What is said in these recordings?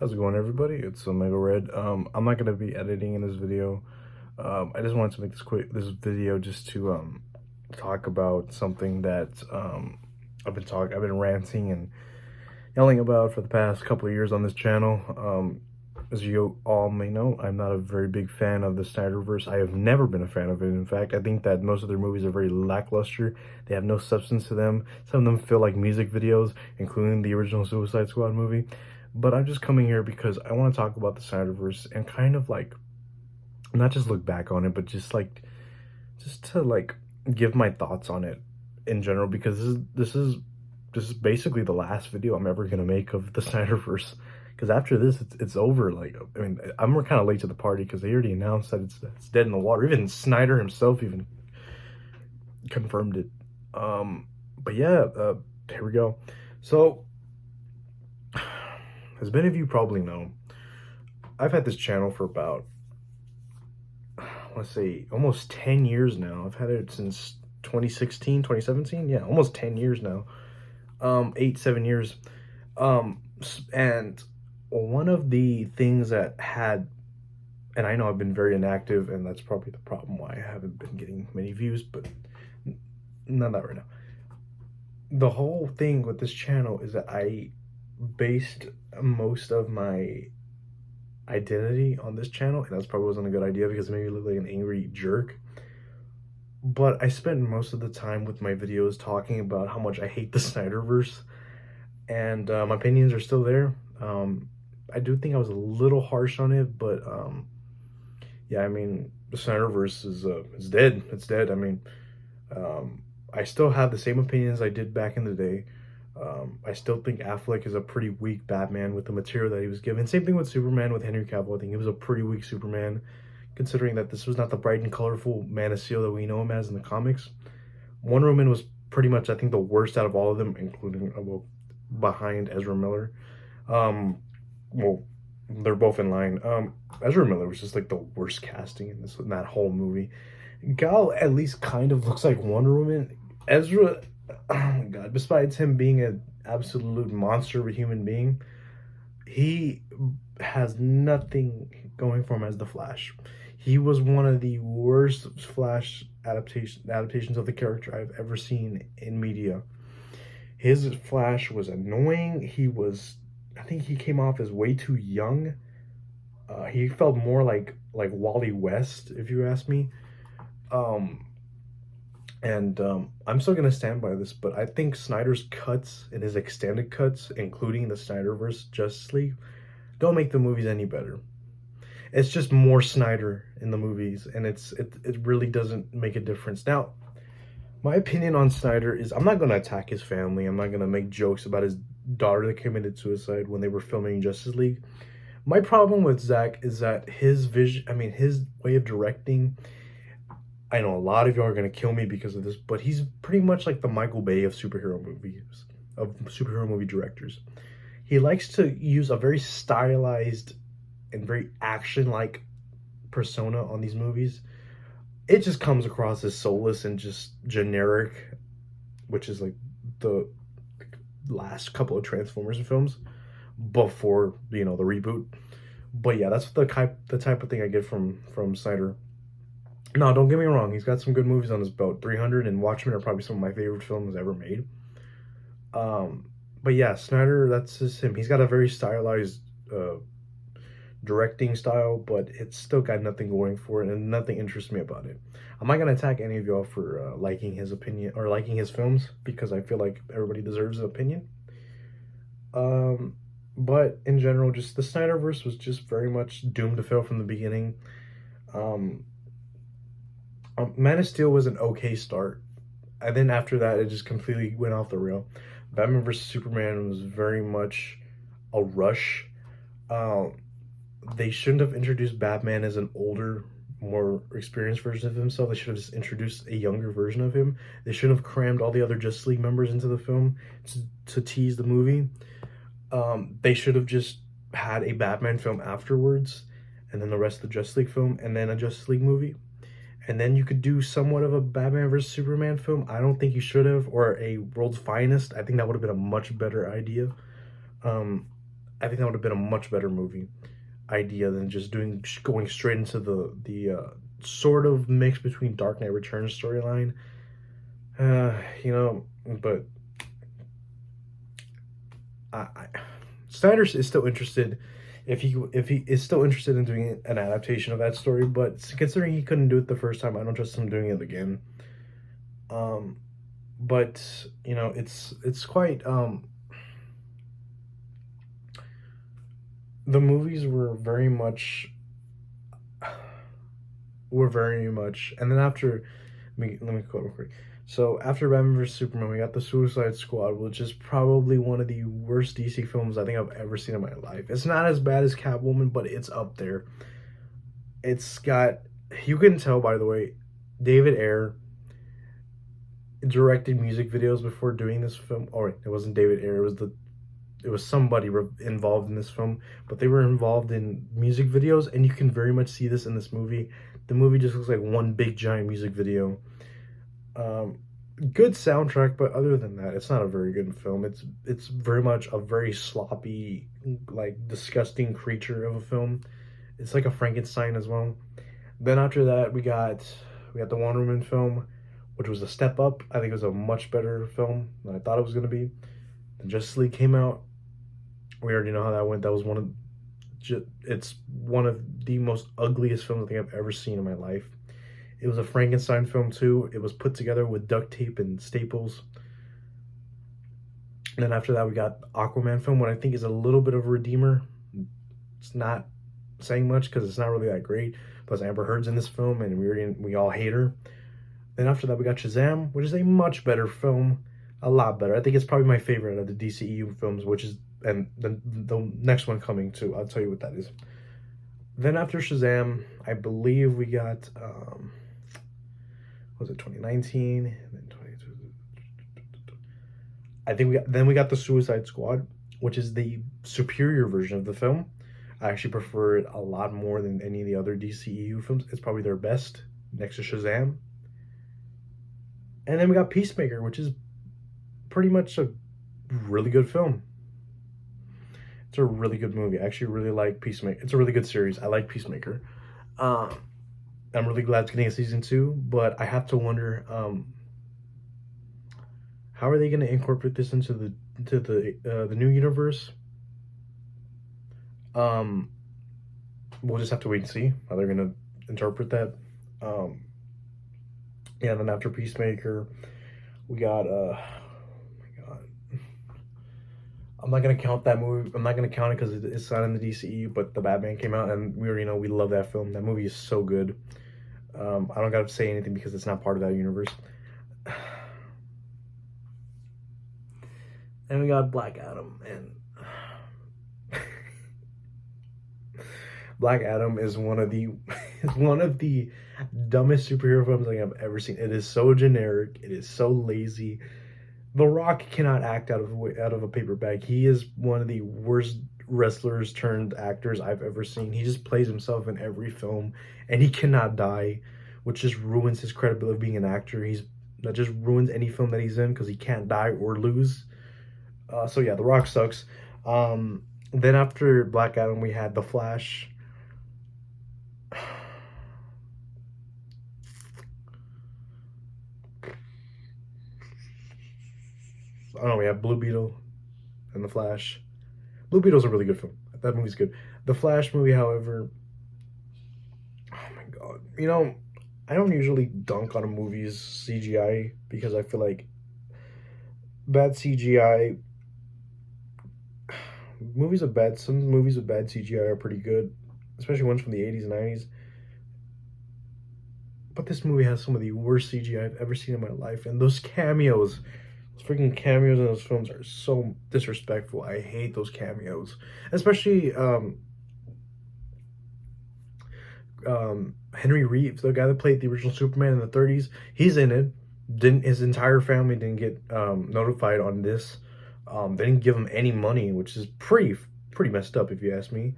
How's it going, everybody? It's Omega Red. I'm not gonna be editing in this video. I just wanted to make this video just to talk about something that I've been ranting and yelling about for the past couple of years on this channel. As you all may know, I'm not a very big fan of the Snyderverse. I have never been a fan of it. In fact, I think that most of their movies are very lackluster. They have no substance to them. Some of them feel like music videos, including the original Suicide Squad movie. But I'm just coming here because I want to talk about the Snyderverse and kind of like not just look back on it, but just to like give my thoughts on it in general, because this is basically the last video I'm ever gonna make of the Snyderverse. Because after this, it's over. Like, I mean, I'm kind of late to the party because they already announced that it's dead in the water. Even Snyder himself even confirmed it. But yeah, here we go. So, as many of you probably know, I've had this channel for about, let's say, almost 10 years now. I've had it since 2016, 2017. Yeah, almost 10 years now. 7 years. And one of the things that had, and I know I've been very inactive, and that's probably the problem why I haven't been getting many views, but not that right now. The whole thing with this channel is that I based most of my identity on this channel, and that's probably wasn't a good idea because it made me look like an angry jerk. But I spent most of the time with my videos talking about how much I hate the Snyderverse, and my opinions are still there. I do think I was a little harsh on it, but yeah, I mean, the Snyderverse is it's dead. It's dead. I mean, I still have the same opinions I did back in the day. I still think Affleck is a pretty weak Batman with the material that he was given. Same thing with Superman with Henry Cavill. I think he was a pretty weak Superman, considering that this was not the bright and colorful Man of Steel that we know him as in the comics. Wonder Woman was pretty much, I think, the worst out of all of them, including, well, behind Ezra Miller. Well, they're both in line. Ezra Miller was just like the worst casting in that whole movie. Gal at least kind of looks like Wonder Woman. Ezra, oh my god, besides him being an absolute monster of a human being, he has nothing going for him as the Flash. He was one of the worst Flash adaptations of the character I've ever seen in media. His Flash was annoying. I think he came off as way too young. He felt more like Wally West, if you ask me. I'm still gonna stand by this, but I think Snyder's cuts and his extended cuts, including the Snyderverse Justice League, don't make the movies any better. It's just more Snyder in the movies, and it really doesn't make a difference. Now, my opinion on Snyder is I'm not gonna attack his family. I'm not gonna make jokes about his daughter that committed suicide when they were filming Justice League. My problem with Zack is that his vision, I mean, his way of directing, I know a lot of y'all are gonna kill me because of this, but he's pretty much like the Michael Bay of superhero movie directors. He likes to use a very stylized and very action-like persona on these movies. It just comes across as soulless and just generic, which is like the last couple of Transformers films before, you know, the reboot. But yeah, that's the type of thing I get from Snyder. No, don't get me wrong. He's got some good movies on his belt. 300 and Watchmen are probably some of my favorite films ever made. But yeah, Snyder, that's just him. He's got a very stylized directing style, but it's still got nothing going for it, and nothing interests me about it. I'm not gonna attack any of y'all for liking his opinion or liking his films, because I feel like everybody deserves an opinion. But in general, just the Snyderverse was just very much doomed to fail from the beginning. Man of Steel was an okay start, and then after that, it just completely went off the rail. Batman vs Superman was very much a rush. They shouldn't have introduced Batman as an older, more experienced version of himself. They should have just introduced a younger version of him. They shouldn't have crammed all the other Justice League members into the film to tease the movie. They should have just had a Batman film afterwards, and then the rest of the Justice League film, and then a Justice League movie. And then you could do somewhat of a Batman vs Superman film. I don't think you should have, or a World's Finest. I think that would have been a much better idea. I think that would have been a much better movie idea than just going straight into the sort of mix between Dark Knight Returns storyline. You know, but I Snyder is still interested if he is still interested in doing an adaptation of that story, but considering he couldn't do it the first time, I don't trust him doing it again. Um, but you know, it's quite the movies were very much, and then after, let me quote real quick. So after Batman vs Superman, we got the Suicide Squad, which is probably one of the worst DC films I think I've ever seen in my life. It's not as bad as Catwoman, but it's up there. It's got, you can tell by the way, David Ayer directed music videos before doing this film. Or it wasn't David Ayer, it was somebody involved in this film, but they were involved in music videos, and you can very much see this in this movie. The movie just looks like one big giant music video. Good soundtrack, but other than that, it's not a very good film. It's very much a very sloppy, like disgusting creature of a film. It's like a Frankenstein as well. Then after that, we got the Wonder Woman film, which was a step up. I think it was a much better film than I thought it was gonna be. Then Justice League came out. We already know how that went. That was it's one of the most ugliest films I think I've ever seen in my life. It was a Frankenstein film too. It was put together with duct tape and staples. And then after that, we got the Aquaman film, what I think is a little bit of a redeemer. It's not saying much because it's not really that great. Plus, Amber Heard's in this film, and we all hate her. Then after that, we got Shazam, which is a much better film, a lot better. I think it's probably my favorite of the DCEU films, which is, and the next one coming too. I'll tell you what that is. Then after Shazam, I believe we got, was it 2019? And then 22. I think we got the Suicide Squad, which is the superior version of the film. I actually prefer it a lot more than any of the other DCEU films. It's probably their best, next to Shazam. And then we got Peacemaker, which is pretty much a really good film. It's a really good movie. I actually really like Peacemaker. It's a really good series. I like Peacemaker. I'm really glad it's getting a season 2, but I have to wonder, how are they going to incorporate this into the new universe? We'll just have to wait and see how they're going to interpret that. Yeah, then after Peacemaker, we got I'm not gonna count that movie. I'm not gonna count it because it's not in the DCE. But the Batman came out, and we already know we love that film. That movie is so good. I don't gotta say anything because it's not part of that universe. And we got Black Adam, and Black Adam is one of the dumbest superhero films I think I've ever seen. It is so generic. It is so lazy. The Rock cannot act out of a paper bag. He is one of the worst wrestlers turned actors I've ever seen. He just plays himself in every film, and he cannot die, which just ruins his credibility of being an actor. That just ruins any film that he's in because he can't die or lose. So yeah, The Rock sucks. Then after Black Adam, we had The Flash. I don't know, we have Blue Beetle and The Flash. Blue Beetle's a really good film. That movie's good. The Flash movie, however, oh my god. You know, I don't usually dunk on a movie's CGI because I feel like bad CGI, some movies with bad CGI are pretty good, especially ones from the 80s and 90s. But this movie has some of the worst CGI I've ever seen in my life, and those cameos, freaking cameos in those films are so disrespectful. I hate those cameos, especially Henry Reeves, the guy that played the original Superman in the 30s. He's in it. His entire family didn't get notified on this. They didn't give him any money, which is pretty messed up if you ask me.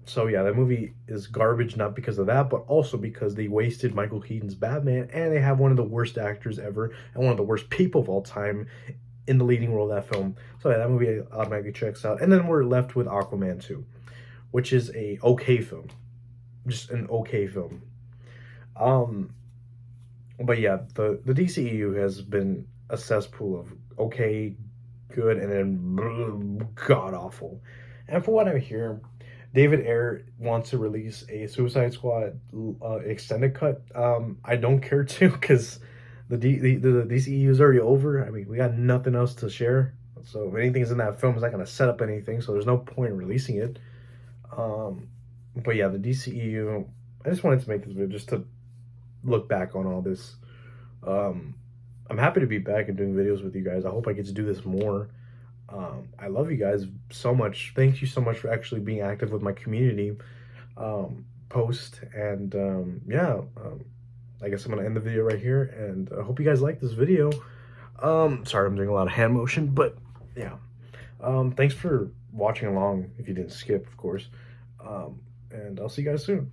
So yeah, that movie is garbage, not because of that, but also because they wasted Michael Keaton's Batman, and they have one of the worst actors ever and one of the worst people of all time in the leading role of that film. So yeah, that movie automatically checks out. And then we're left with Aquaman 2, which is a okay film. Just an okay film. Um, but yeah, the DCEU has been a cesspool of okay, good, and then god awful. And from what I hear, David Ayer wants to release a Suicide Squad extended cut. I don't care to because the DCEU is already over. I mean, we got nothing else to share. So if anything's in that film, it's not going to set up anything. So there's no point in releasing it. But yeah, the DCEU. I just wanted to make this video just to look back on all this. I'm happy to be back and doing videos with you guys. I hope I get to do this more. I love you guys so much. Thank you so much for actually being active with my community post. And yeah, I guess I'm going to end the video right here. And I hope you guys like this video. Sorry, I'm doing a lot of hand motion, but yeah. Thanks for watching along if you didn't skip, of course. And I'll see you guys soon.